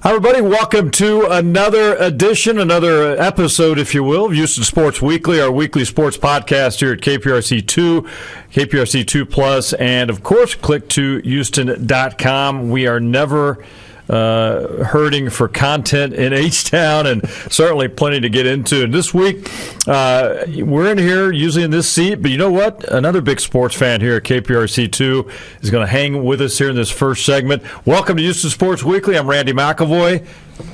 Hi, everybody. Welcome to another edition, another episode, if you will, of Houston Sports Weekly, our weekly sports podcast here at KPRC2, KPRC2 Plus, and, of course, click to Houston.com. We are never hurting for content in H-Town, and certainly plenty to get into. And this week, we're in here, usually in this seat, but you know what? Another big sports fan here at KPRC2 is going to hang with us here in this first segment. Welcome to Houston Sports Weekly. I'm Randy McElvoy,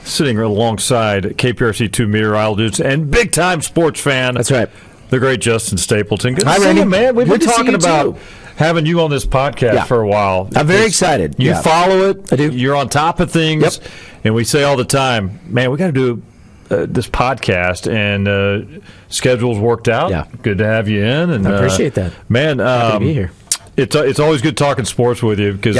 sitting alongside KPRC2 meteorologist and big-time sports fan. That's right. The great Justin Stapleton. Good to Hi, see Randy. you, man. We've been talking about too. Having you on this podcast for a while. I'm very excited. You follow it. I do. You're on top of things. Yep. And we say all the time, man, we got to do this podcast, and schedule's worked out. Yeah. Good to have you in. And I appreciate that. Man, happy to be here. It's always good talking sports with you because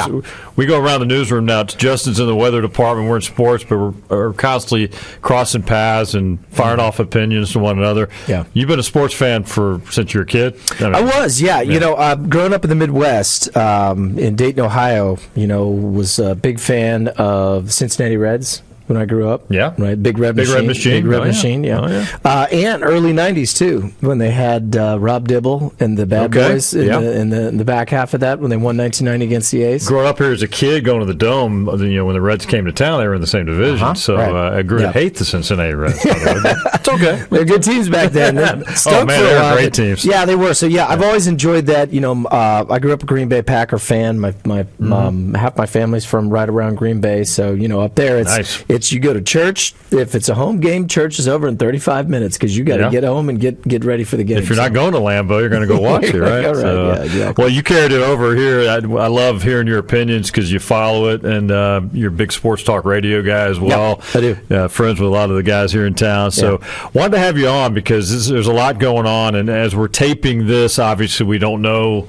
we go around the newsroom now. Justin's in the weather department. We're in sports, but we're constantly crossing paths and firing off opinions to one another. Yeah. You've been a sports fan since you were a kid? I was, yeah. You know, growing up in the Midwest, in Dayton, Ohio, was a big fan of the Cincinnati Reds when I grew up. Yeah. Right. Big Red Machine. Big Red Machine, yeah. Oh, yeah. And early 90s, too, when they had Rob Dibble and the Bad Boys in the back half of that when they won 1990 against the A's. Growing up here as a kid, going to the Dome, when the Reds came to town, they were in the same division. So I grew to hate the Cincinnati Reds. It's okay. They're good teams back then. They were great teams. Yeah, they were. So, I've always enjoyed that. I grew up a Green Bay Packer fan. My half my family's from right around Green Bay. So, up there, it's you go to church. If it's a home game, church is over in 35 minutes because you got to get home and get ready for the game. If you're not going to Lambeau, you're going to go watch it, right? Right. So, Exactly. Well, you carried it over here. I love hearing your opinions because you follow it, and you're a big sports talk radio guy as well. I do. Friends with a lot of the guys here in town. So wanted to have you on because there's a lot going on, and as we're taping this, obviously we don't know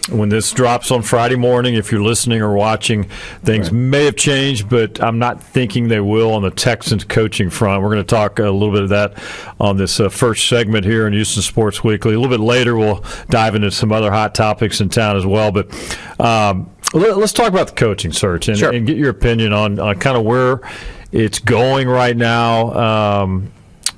when this drops on Friday morning. If you're listening or watching, things may have changed, but I'm not thinking they will on the Texans coaching front. We're going to talk a little bit of that on this first segment here in Houston Sports Weekly. A little bit later, we'll dive into some other hot topics in town as well. But let's talk about the coaching search and get your opinion on kind of where it's going right now.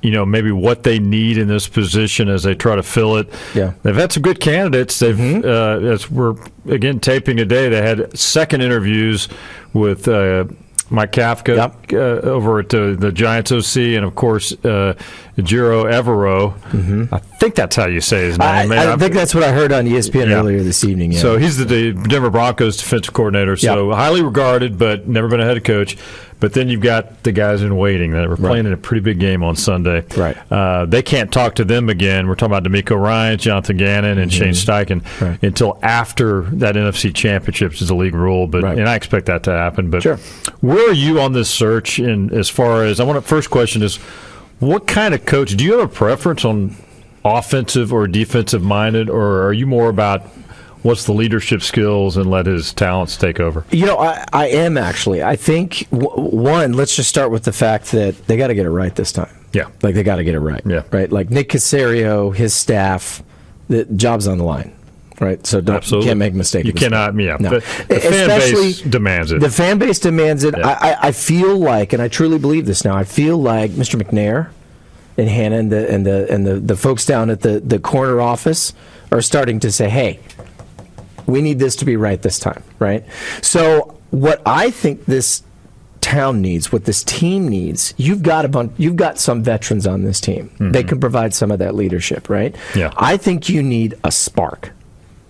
Maybe what they need in this position as they try to fill it. Yeah. They've had some good candidates. They've as we're, again, taping today, they had second interviews with Mike Kafka over at the Giants OC, and, of course, Jiro Evero. I think that's how you say his name. I think that's what I heard on ESPN earlier this evening. Yeah. So he's the Denver Broncos defensive coordinator, so highly regarded, but never been a head coach. But then you've got the guys in waiting that were playing in a pretty big game on Sunday. Right. They can't talk to them again. We're talking about D'Amico Ryans, Jonathan Gannon, and Shane Steichen until after that NFC Championship is the league rule. But and I expect that to happen. But where are you on this search? And as far as first question is, what kind of coach? Do you have a preference on offensive or defensive minded, or are you more about what's the leadership skills and let his talents take over? I am actually. I think, one, let's just start with the fact that they got to get it right this time. Yeah. Like, they got to get it right. Yeah. Right? Like, Nick Caserio, his staff, the job's on the line. Right? So you can't make a mistake. You cannot, no. The fan base demands it. The fan base demands it. Yeah. I feel like, and I truly believe this now, I feel like Mr. McNair and Hannah and the folks down at the corner office are starting to say, hey, we need this to be right this time, right? So what I think this town needs, what this team needs, you've got some veterans on this team. Mm-hmm. They can provide some of that leadership, right? Yeah. I think you need a spark.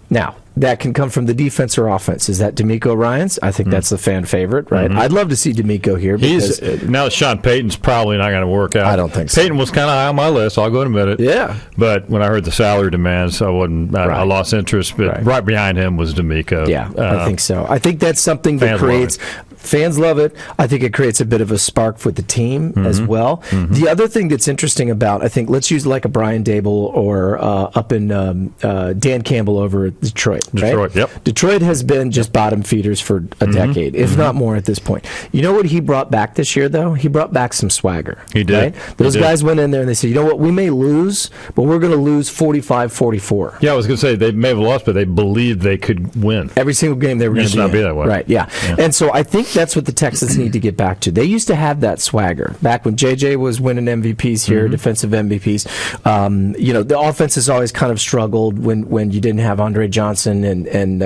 Now, that can come from the defense or offense. Is that D'Amico Ryans? I think that's the fan favorite, right? Mm-hmm. I'd love to see D'Amico here. Because now that Sean Payton's probably not going to work out. I don't think so. Payton was kind of high on my list. I'll go and admit it. Yeah. But when I heard the salary demands, I lost interest. But right behind him was D'Amico. Yeah, I think so. I think that's something that creates – fans love it. I think it creates a bit of a spark with the team as well. Mm-hmm. The other thing that's interesting about, I think, let's use like a Brian Dable or up in Dan Campbell over at Detroit. Detroit, yep. Detroit has been just bottom feeders for a decade, if not more at this point. You know what he brought back this year, though? He brought back some swagger. He did. Right? Those guys went in there and they said, you know what, we may lose, but we're going to lose 45-44. Yeah, I was going to say they may have lost, but they believed they could win. Every single game they were going to not be that way. Right, yeah. And so I think that's what the Texans need to get back to. They used to have that swagger back when JJ was winning MVPs here, defensive MVPs. The offense has always kind of struggled when you didn't have Andre Johnson and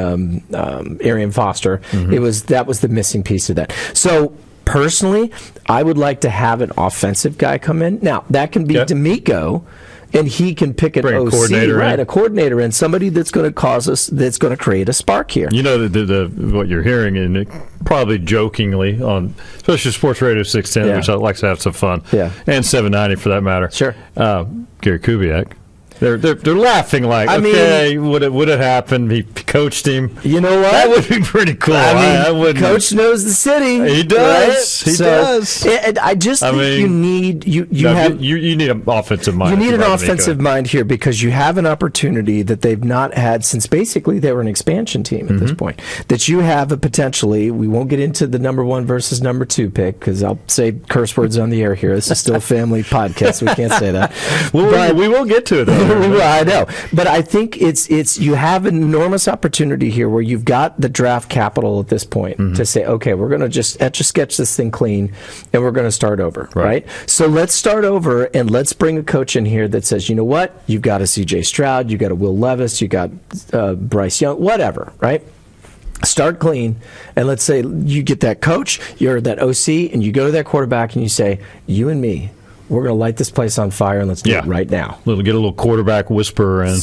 Arian Foster. That was the missing piece of that. So personally, I would like to have an offensive guy come in. Now that can be D'Amico. And he can pick an OC, a coordinator in, somebody that's going to create a spark here. The what you're hearing, and probably jokingly on, especially Sports Radio 610, which I like to have some fun, and 790 for that matter. Sure, Gary Kubiak. They're laughing like, would it happen? He coached him. You know what? That would be pretty cool. Coach knows the city. He does. Right? He does. And I just think you need you need an offensive mind. You need an offensive mind here because you have an opportunity that they've not had since basically they were an expansion team at this point. That you have a potentially. We won't get into the number 1 versus number 2 pick because I'll say curse words on the air here. This is still a family podcast. We can't say that. We will get to it though. I know, but I think it's you have an enormous opportunity here where you've got the draft capital at this point to say, okay, we're going to just etch a sketch this thing clean, and we're going to start over, right? So let's start over, and let's bring a coach in here that says, you know what, you've got a C.J. Stroud, you got a Will Levis, you got Bryce Young, whatever, right? Start clean, and let's say you get that coach, you're that OC, and you go to that quarterback and you say, you and me, we're going to light this place on fire, and let's do it right now. Get a little quarterback whisperer in.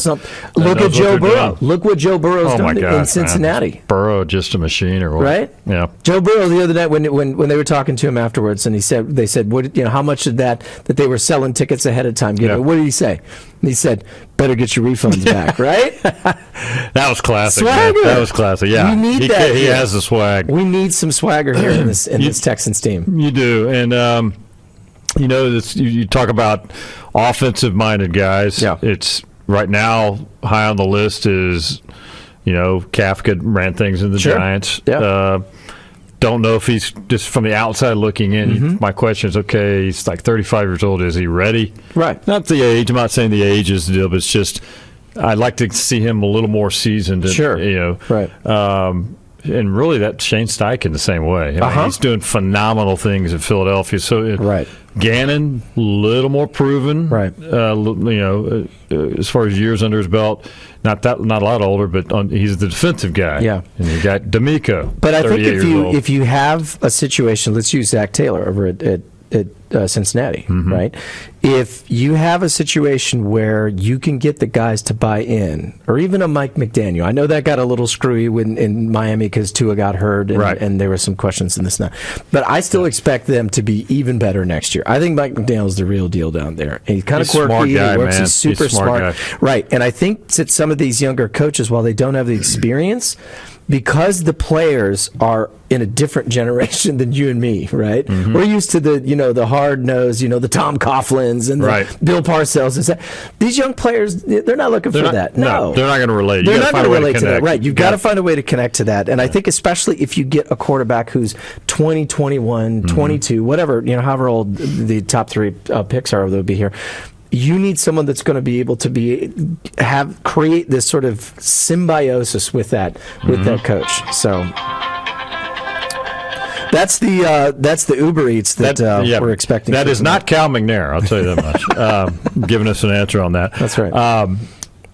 Look at Joe Burrow. Look what Joe Burrow's done in Cincinnati. Man. Burrow, just a machine, or what? Right? Yeah. Joe Burrow the other night when they were talking to him afterwards, and they said, what, how much did that they were selling tickets ahead of time? What did he say? And he said, better get your refunds back, right? That was classic. Swagger. That was classic. Yeah, we need that. He has the swag. We need some swagger here in this Texans team. You do, and. You talk about offensive-minded guys. Yeah. It's right now high on the list is, Kafka ran things in the Giants. Yeah. Don't know if he's just from the outside looking in. My question is, okay, he's like 35 years old. Is he ready? Right. Not the age. I'm not saying the age is the deal, but it's just I'd like to see him a little more seasoned. Sure. Right. And really, that Shane Steichen the same way. I mean, he's doing phenomenal things in Philadelphia. So, Gannon, a little more proven. Right. As far as years under his belt, not a lot older, but he's the defensive guy. Yeah. And you got D'Amico. But I think if you have a situation, let's use Zach Taylor over at Cincinnati, right? If you have a situation where you can get the guys to buy in, or even a Mike McDaniel, I know that got a little screwy in Miami because Tua got hurt, and there were some questions in this now. But I still expect them to be even better next year. I think Mike McDaniel's the real deal down there. And he's kind of quirky. Smart guy, he works. Man. He's super smart. Right. And I think that some of these younger coaches, while they don't have the experience, because the players are in a different generation than you and me, right? We're used to the hard nose, the Tom Coughlins and the Bill Parcells. And these young players, they're not looking for that. No, they're not going to relate. They're not going to relate to that. Right. You've got to find a way to connect to that. And I think especially if you get a quarterback who's 20, 21, 22, whatever, however old the top 3 picks are, they'll be here. You need someone that's going to be able to create this sort of symbiosis with that coach. So that's the Uber Eats that we're expecting. That is not Cal McNair, I'll tell you that much. Giving us an answer on that. That's right.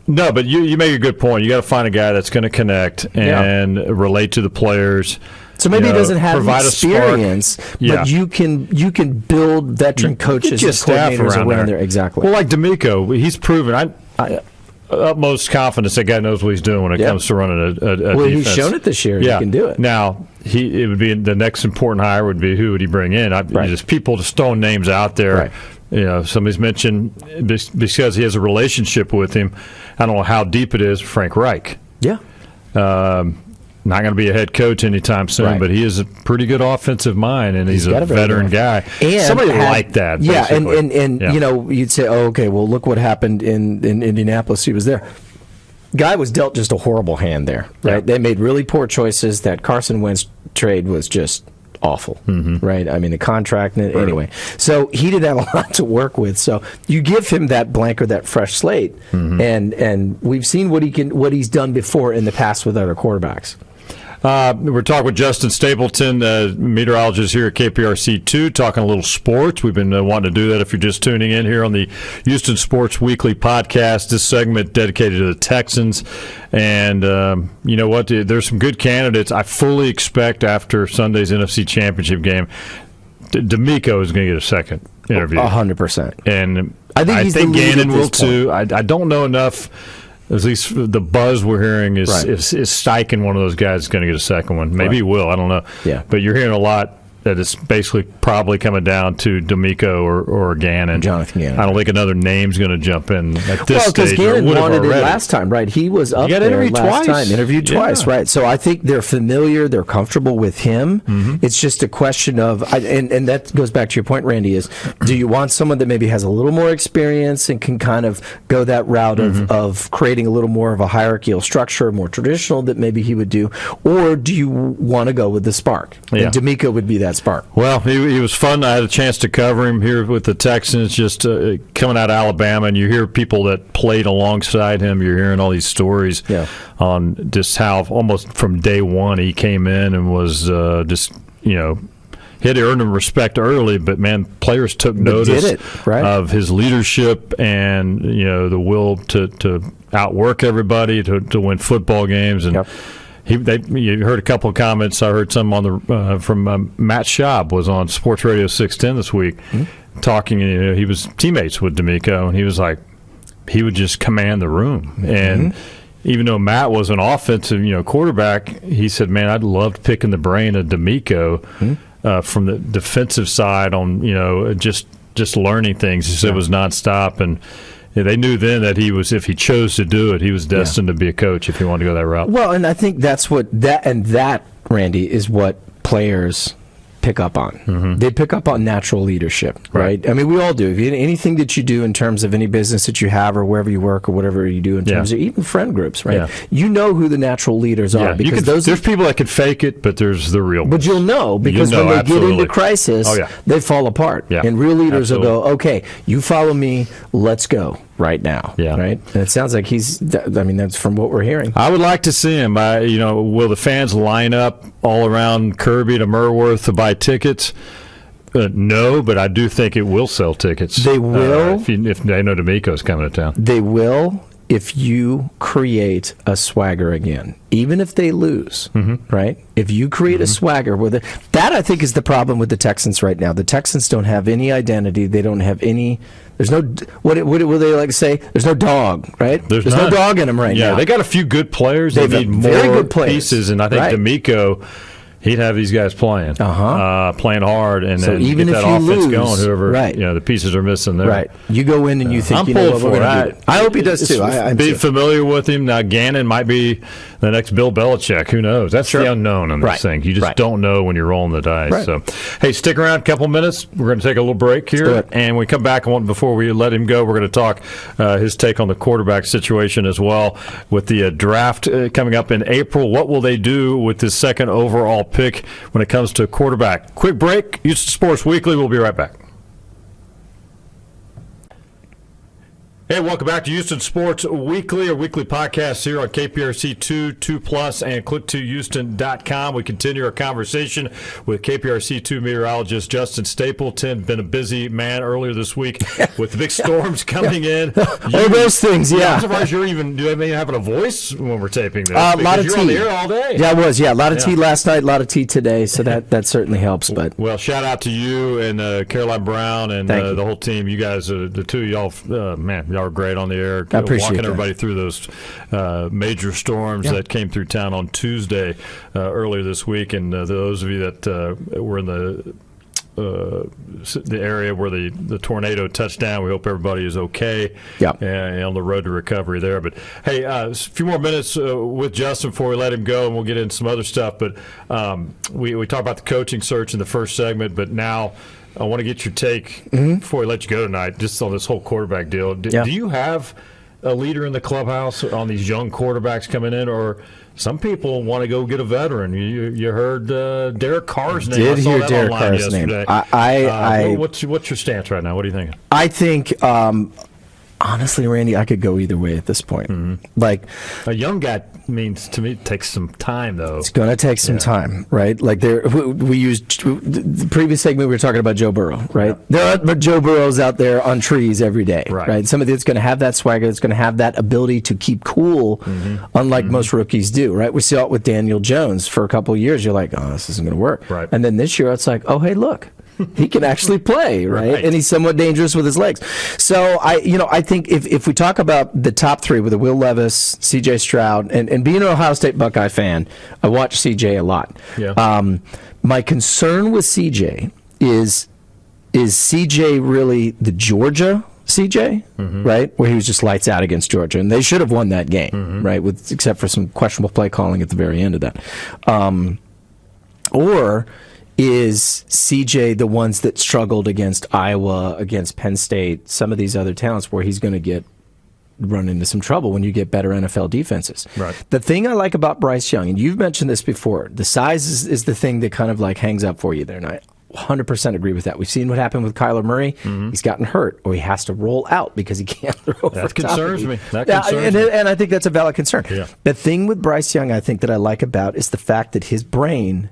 No, but you make a good point. You got to find a guy that's going to connect and relate to the players. So maybe he doesn't have experience, but you can build veteran coaches and coordinators around there. Exactly. Well, like D'Amico, he's proven. I utmost confidence that guy knows what he's doing when it comes to running a defense. He's shown it this year. He can do it. Now, it would be the next important hire would be who would he bring in? Just people just throwing names out there. Right. Somebody's mentioned because he has a relationship with him. I don't know how deep it is. Frank Reich. Yeah. Not going to be a head coach anytime soon, but he is a pretty good offensive mind, and he's a veteran guy. And somebody like that. Yeah, and you'd say, oh, okay, well, look what happened in Indianapolis. He was there. Guy was dealt just a horrible hand there, right? Yeah. They made really poor choices. That Carson Wentz trade was just awful, right? I mean, the contract, anyway. So he didn't have a lot to work with. So you give him that blank or that fresh slate, and we've seen what he's done before in the past with other quarterbacks. We're talking with Justin Stapleton, meteorologist here at KPRC2, talking a little sports. We've been wanting to do that if you're just tuning in here on the Houston Sports Weekly podcast. This segment dedicated to the Texans. And you know what? There's some good candidates. I fully expect after Sunday's NFC Championship game, D'Amico is going to get a second interview. 100%. And I think Gannon will too. I don't know enough. At least the buzz we're hearing is Steichen, one of those guys, is going to get a second one. Maybe he will. I don't know. Yeah. But you're hearing a lot that it's basically probably coming down to D'Amico or Gannon. Jonathan Gannon. I don't think another name's going to jump in at this stage. Because Gannon wanted it last time, right? He was up there last time, interviewed twice, right? So I think they're familiar, they're comfortable with him. Mm-hmm. It's just a question of, and that goes back to your point, Randy, is do you want someone that maybe has a little more experience and can kind of go that route of creating a little more of a hierarchical structure, more traditional that maybe he would do, or do you want to go with the spark? Yeah. And D'Amico would be that spark. Well, he was fun. I had a chance to cover him here with the Texans, just coming out of Alabama, and you hear people that played alongside him. You're hearing all these stories on just how almost from day one he came in and was he had to earn him respect early, but man, players took notice of his leadership and the will to outwork everybody to win football games. And you heard a couple of comments. I heard some on from Matt Schaub was on Sports Radio 610 this week, talking. He was teammates with D'Amico, and he was like, he would just command the room. And even though Matt was an offensive, quarterback, he said, "Man, I'd loved picking the brain of D'Amico from the defensive side on just learning things." He said it was nonstop, and they knew then that he was, if he chose to do it, he was destined to be a coach if he wanted to go that route. Well, and I think that's that, Randy, is what players pick up on. They pick up on natural leadership, right? I mean, we all do. Anything that you do in terms of any business that you have or wherever you work or whatever you do in terms of even friend groups, right? Yeah. You know who the natural leaders are. Because there's people that could fake it, but there's the real ones. But you'll know, because when they get into crisis, they fall apart. Yeah. And real leaders will go, okay, you follow me, let's go right now. Yeah. Right? And it sounds like that's from what we're hearing. I would like to see him. Will the fans line up all around Kirby to Merworth to buy tickets? No, but I do think it will sell tickets. They will. If they know D'Amico's coming to town. They will if you create a swagger again, even if they lose, right? If you create a swagger with it, that I think is the problem with the Texans right now. The Texans don't have any identity. They don't have any. There's no, what will they like to say? There's no dog, right? There's no dog in them right now. Yeah, they got a few good players. They need more good pieces, and I think D'Amico, he'd have these guys playing hard, and so then even get if that offense lose, going. Whoever the pieces are missing there. Right, you go in and you think I'm pulled for it. I hope he does too. Be familiar with him now. Gannon might be the next Bill Belichick. Who knows? That's the unknown on this thing. You just don't know when you're rolling the dice. Right. So, hey, stick around a couple minutes. We're going to take a little break here, and when we come back, before we let him go, we're going to talk his take on the quarterback situation as well. With the draft coming up in April, what will they do with this second overall pick when it comes to quarterback? Quick break. Houston Sports Weekly. We'll be right back. Hey, welcome back to Houston Sports Weekly, our weekly podcast here on KPRC2, 2+, and click2houston.com. We continue our conversation with KPRC2 meteorologist Justin Stapleton. Been a busy man earlier this week with the big storms coming in. All those things, I'm surprised you're even having a voice when we're taping this. A lot of you're tea. On the air all day. Yeah, I was. Yeah, a lot of tea last night, a lot of tea today, so that certainly helps. But well, shout out to you and Caroline Brown and the whole team. You guys, the two of y'all, man, y'all are great on the air. I appreciate walking that. Everybody through those major storms that came through town on Tuesday earlier this week, and those of you that were in the area where the tornado touched down, we hope everybody is okay and on the road to recovery there. But hey, a few more minutes with Justin before we let him go, and we'll get into some other stuff. But we talked about the coaching search in the first segment, but now I want to get your take before we let you go tonight, just on this whole quarterback deal. Do you have a leader in the clubhouse on these young quarterbacks coming in, or some people want to go get a veteran? You heard Derek Carr's name. Did hear Derek Carr's name. What's your stance right now? What are you thinking? I think Honestly, Randy, I could go either way at this point. Like, a young guy means to me it takes some time, though. it's going to take some time, right? Like, we used the previous segment. We were talking about Joe Burrow, right? There are Joe Burrows out there on trees every day, right? Somebody that's going to have that swagger, that's going to have that ability to keep cool, unlike most rookies do, right? We saw it with Daniel Jones for a couple of years. You're like, oh, this isn't going to work, right? And then this year, it's like, oh, hey, look. He can actually play, right? And he's somewhat dangerous with his legs. So I think if we talk about the top three with Will Levis, C.J. Stroud, and being an Ohio State Buckeye fan, I watch C.J. a lot. Yeah. My concern with C.J. is C.J. really the Georgia C.J., right? Where he was just lights out against Georgia, and they should have won that game, right? Except for some questionable play calling at the very end of that. Or is CJ the ones that struggled against Iowa, against Penn State, some of these other towns where he's going to run into some trouble when you get better NFL defenses? Right. The thing I like about Bryce Young, and you've mentioned this before, the size is the thing that kind of like hangs up for you there, and I 100% agree with that. We've seen what happened with Kyler Murray. He's gotten hurt, or he has to roll out because he can't throw. That concerns me. And I think that's a valid concern. Yeah. The thing with Bryce Young, I think that I like about is the fact that his brain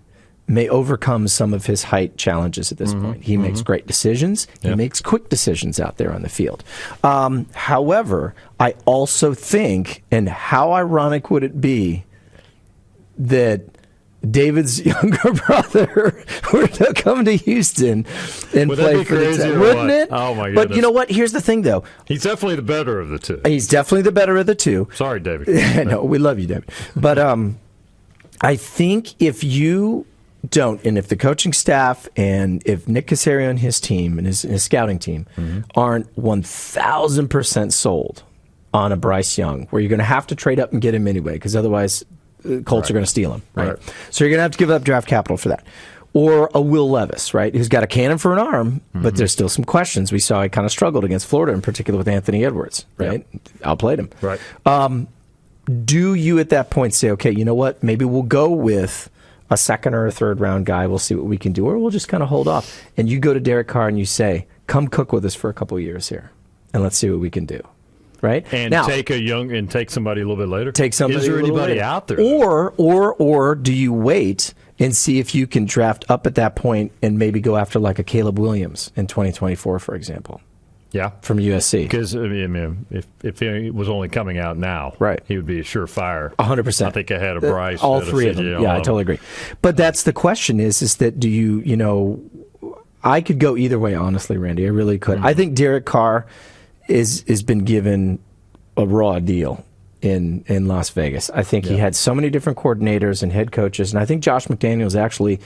may overcome some of his height challenges at this point. He makes great decisions. He makes quick decisions out there on the field. However, I also think, and how ironic would it be that David's younger brother were to come to Houston and play for the team? Wouldn't it? Oh, my goodness. But you know what? Here's the thing, though. He's definitely the better of the two. He's definitely the better of the two. Sorry, David. No, we love you, David. But I think if you don't, and if the coaching staff and if Nick Caserio and his team and his scouting team aren't 1,000% sold on a Bryce Young, where you're going to have to trade up and get him anyway, because otherwise Colts are going to steal him, right? So you're going to have to give up draft capital for that. Or a Will Levis, right, who's got a cannon for an arm, but there's still some questions. We saw he kind of struggled against Florida, in particular with Anthony Edwards, right? Outplayed him. Right. Do you at that point say, okay, you know what, maybe we'll go with a second or a third round guy, we'll see what we can do, or we'll just kind of hold off. And you go to Derek Carr and you say, come cook with us for a couple of years here, and let's see what we can do. Right? And now, take somebody a little bit later. Take somebody. Is there anybody out there? Or do you wait and see if you can draft up at that point and maybe go after like a Caleb Williams in 2024, for example? Yeah, from USC. Because I mean, if he was only coming out now, right, he would be a surefire. 100%. I think ahead of Bryce. All three of them. Yeah, I totally agree. But that's the question: is that do you I could go either way, honestly, Randy. I really could. I think Derek Carr has been given a raw deal in Las Vegas. I think he had so many different coordinators and head coaches, and I think Josh McDaniels actually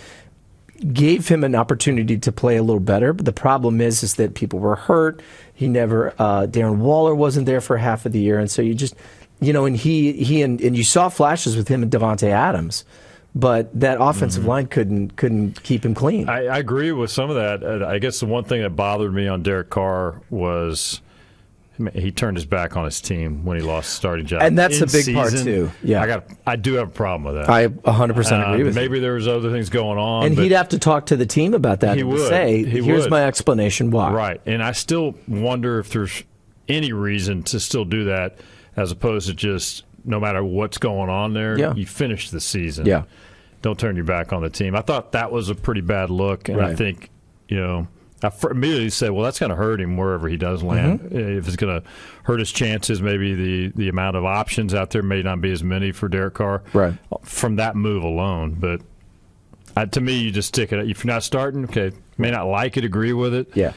gave him an opportunity to play a little better, but the problem is that people were hurt. He never, Darren Waller wasn't there for half of the year, and so you just, and he and you saw flashes with him and Devontae Adams, but that offensive line couldn't keep him clean. I agree with some of that. I guess the one thing that bothered me on Derek Carr was he turned his back on his team when he lost the starting job. And that's a big part, too. Yeah. I do have a problem with that. I 100% agree with you. Maybe there was other things going on. And he'd have to talk to the team about that and say, here's my explanation why. Right. And I still wonder if there's any reason to still do that as opposed to just no matter what's going on there, you finish the season. Yeah. Don't turn your back on the team. I thought that was a pretty bad look. And I think, I immediately said, well, that's going to hurt him wherever he does land. If it's going to hurt his chances, maybe the amount of options out there may not be as many for Derek Carr from that move alone. But to me, you just stick it. If you're not starting, okay, may not like it, agree with it,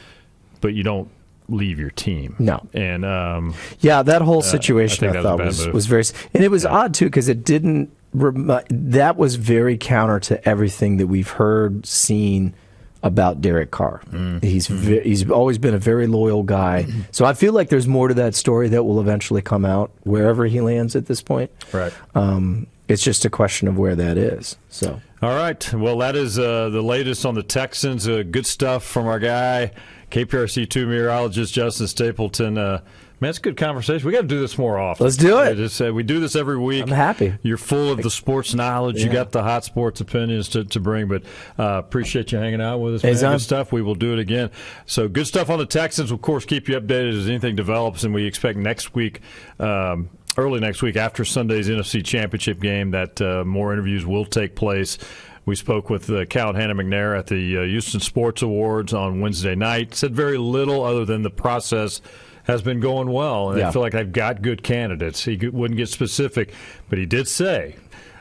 but you don't leave your team. No. And that whole situation I thought was very – and it was odd, too, because it didn't – that was very counter to everything that we've heard, seen – about Derek Carr. He's always been a very loyal guy. So I feel like there's more to that story that will eventually come out wherever he lands at this point. Right. It's just a question of where that is. So. All right. Well, that is the latest on the Texans. Good stuff from our guy, KPRC2 meteorologist Justin Stapleton. Man, it's a good conversation. We got to do this more often. Let's do it. We do this every week. I'm happy. You're full of the sports knowledge. Yeah. You got the hot sports opinions to bring, but appreciate you hanging out with us. Man. Good stuff. We will do it again. So good stuff on the Texans. Of course, keep you updated as anything develops, and we expect next week, early next week, after Sunday's NFC Championship game, that more interviews will take place. We spoke with Cal and Hannah McNair at the Houston Sports Awards on Wednesday night. Said very little other than the process has been going well, and I feel like I've got good candidates. He wouldn't get specific, but he did say,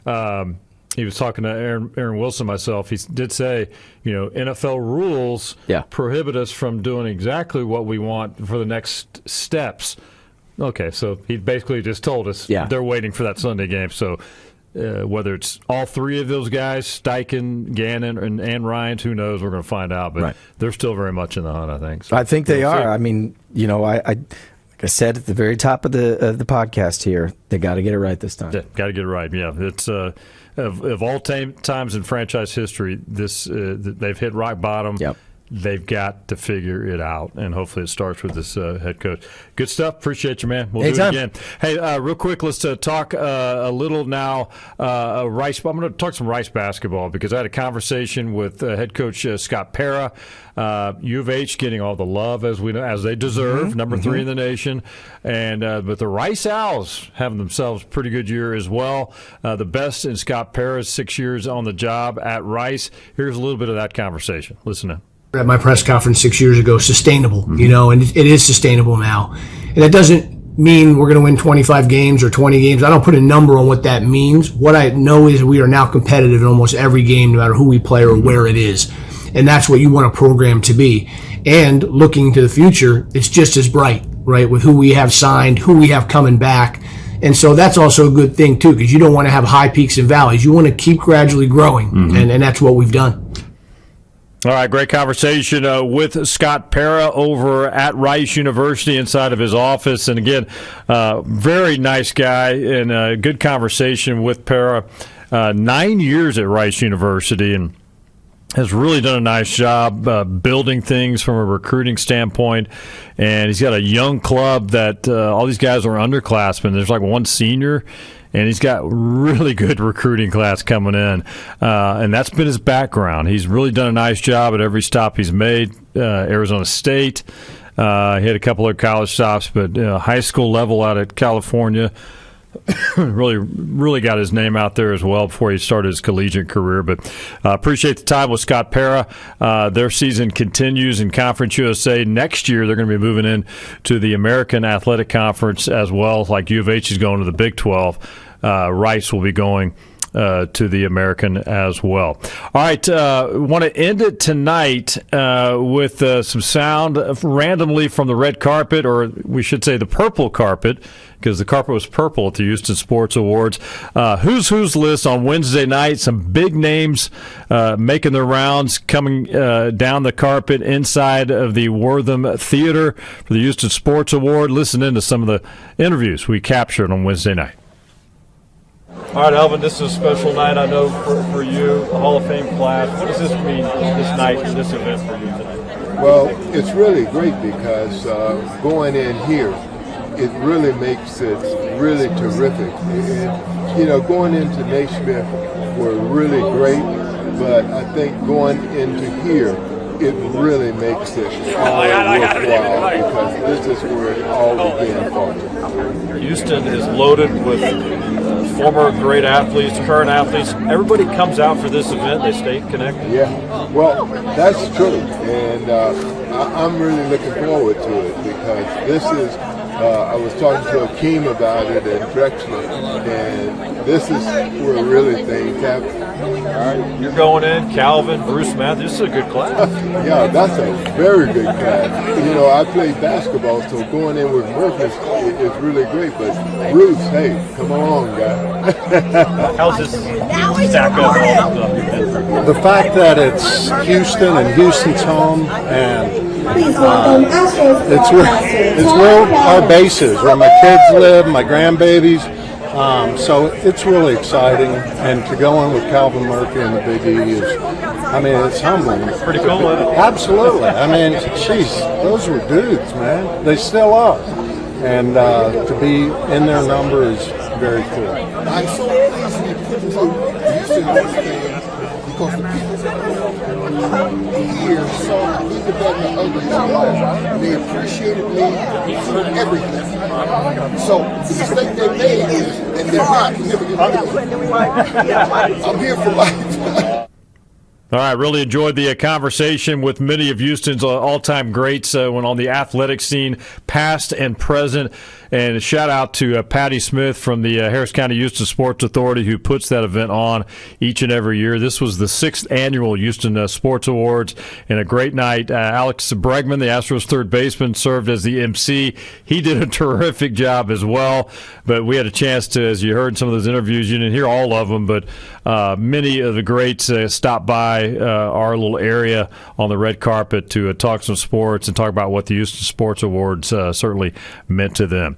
he was talking to Aaron Wilson, myself, he did say, NFL rules prohibit us from doing exactly what we want for the next steps. Okay, so he basically just told us they're waiting for that Sunday game. So whether it's all three of those guys, Steichen, Gannon, and Ryans, who knows? We're going to find out. But they're still very much in the hunt, I think. So I think they are. I mean, like I said at the very top of the podcast here, they got to get it right this time. Yeah, got to get it right. Yeah, it's of all times in franchise history, this they've hit rock bottom. Yep. They've got to figure it out, and hopefully it starts with this head coach. Good stuff. Appreciate you, man. We'll do it again. Hey, real quick, let's talk a little now Rice. I'm going to talk some Rice basketball because I had a conversation with head coach Scott Para. U of H getting all the love as we know, as they deserve, number 3 in the nation, and but the Rice Owls having themselves a pretty good year as well. The best in Scott Para's 6 years on the job at Rice. Here's a little bit of that conversation. Listen in. At my press conference 6 years ago, sustainable, and it is sustainable now. And that doesn't mean we're going to win 25 games or 20 games. I don't put a number on what that means. What I know is we are now competitive in almost every game, no matter who we play or where it is. And that's what you want a program to be. And looking to the future, it's just as bright, right, with who we have signed, who we have coming back. And so that's also a good thing, too, because you don't want to have high peaks and valleys. You want to keep gradually growing, and that's what we've done. All right, great conversation with Scott Para over at Rice University inside of his office. And again, very nice guy and a good conversation with Para. 9 years at Rice University and has really done a nice job building things from a recruiting standpoint. And he's got a young club that all these guys are underclassmen. There's like one senior. And he's got really good recruiting class coming in, and that's been his background. He's really done a nice job at every stop he's made. Arizona State, he had a couple of college stops, but high school level out at California. really got his name out there as well before he started his collegiate career. But appreciate the time with Scott Para. Their season continues in Conference USA. Next year, they're going to be moving in to the American Athletic Conference as well. Like U of H is going to the Big 12. Rice will be going to the American as well. All right, want to end it tonight with some sound randomly from the red carpet, or we should say the purple carpet, because the carpet was purple at the Houston Sports Awards. Who's list on Wednesday night, some big names making their rounds, coming down the carpet inside of the Wortham Theater for the Houston Sports Award. Listen in to some of the interviews we captured on Wednesday night. All right, Alvin, this is a special night, I know, for you, a Hall of Fame class. What does this mean, this night and this event for you tonight? Well, it's really great because going in here, it really makes it really terrific. Going into Naismith were really great, but I think going into here, it really makes it all worthwhile because this is where it all began for me. Houston is loaded with former great athletes, current athletes. Everybody comes out for this event. They stay connected. Yeah, well, that's true. And I'm really looking forward to it because this is, I was talking to Akeem about it in Drexler, and this is where really things happen. All right, you're going in, Calvin, Bruce Matthews. This is a good class. Yeah, that's a very good class. I played basketball, so going in with Murphy is really great. But Bruce, hey, come on, guy. How's this stack up? The fact that it's Houston and Houston's home, and it's where our base is, where my kids live, my grandbabies. So it's really exciting, and to go in with Calvin Murphy and the Big E is, it's humbling. Pretty cool, isn't it? Absolutely. Those were dudes, man. They still are. and to be in their number is very cool. I'm so pleased we put this on Houston on this game because the people here saw the good, the bad, and the ugly. They appreciated me for everything. So the mistake they made is, and they're not, never get rid of me. I'm here for life. All right, really enjoyed the conversation with many of Houston's all-time greats when on the athletic scene, past and present. And a shout out to Patty Smith from the Harris County Houston Sports Authority, who puts that event on each and every year. This was the 6th annual Houston Sports Awards, and a great night. Alex Bregman, the Astros third baseman, served as the MC. He did a terrific job as well. But we had a chance to, as you heard in some of those interviews, you didn't hear all of them, but many of the greats stopped by our little area on the red carpet to talk some sports and talk about what the Houston Sports Awards certainly meant to them.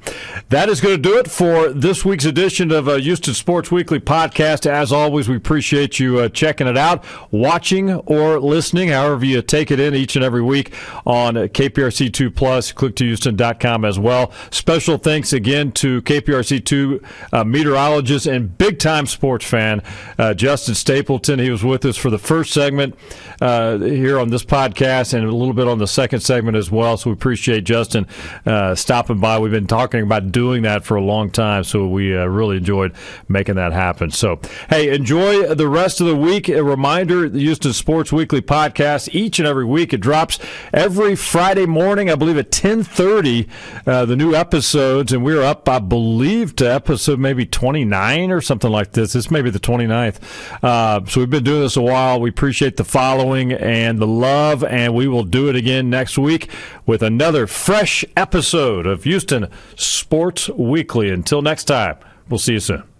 That is going to do it for this week's edition of Houston Sports Weekly podcast. As always, we appreciate you checking it out, watching or listening, however you take it in each and every week on KPRC2 Plus, click2houston.com as well. Special thanks again to KPRC2 meteorologist and big-time sports fan, Justin Stapleton. He was with us for the first segment here on this podcast and a little bit on the second segment as well. So we appreciate Justin stopping by. We've been talking about doing that for a long time, so we really enjoyed making that happen. So, hey, enjoy the rest of the week. A reminder, the Houston Sports Weekly podcast, each and every week. It drops every Friday morning, I believe, at 10:30, the new episodes, and we're up, I believe, to episode maybe 29 or something like this. This may be the 29th. So we've been doing this a while. We appreciate the following and the love, and we will do it again next week with another fresh episode of Houston Sports Weekly. Until next time, we'll see you soon.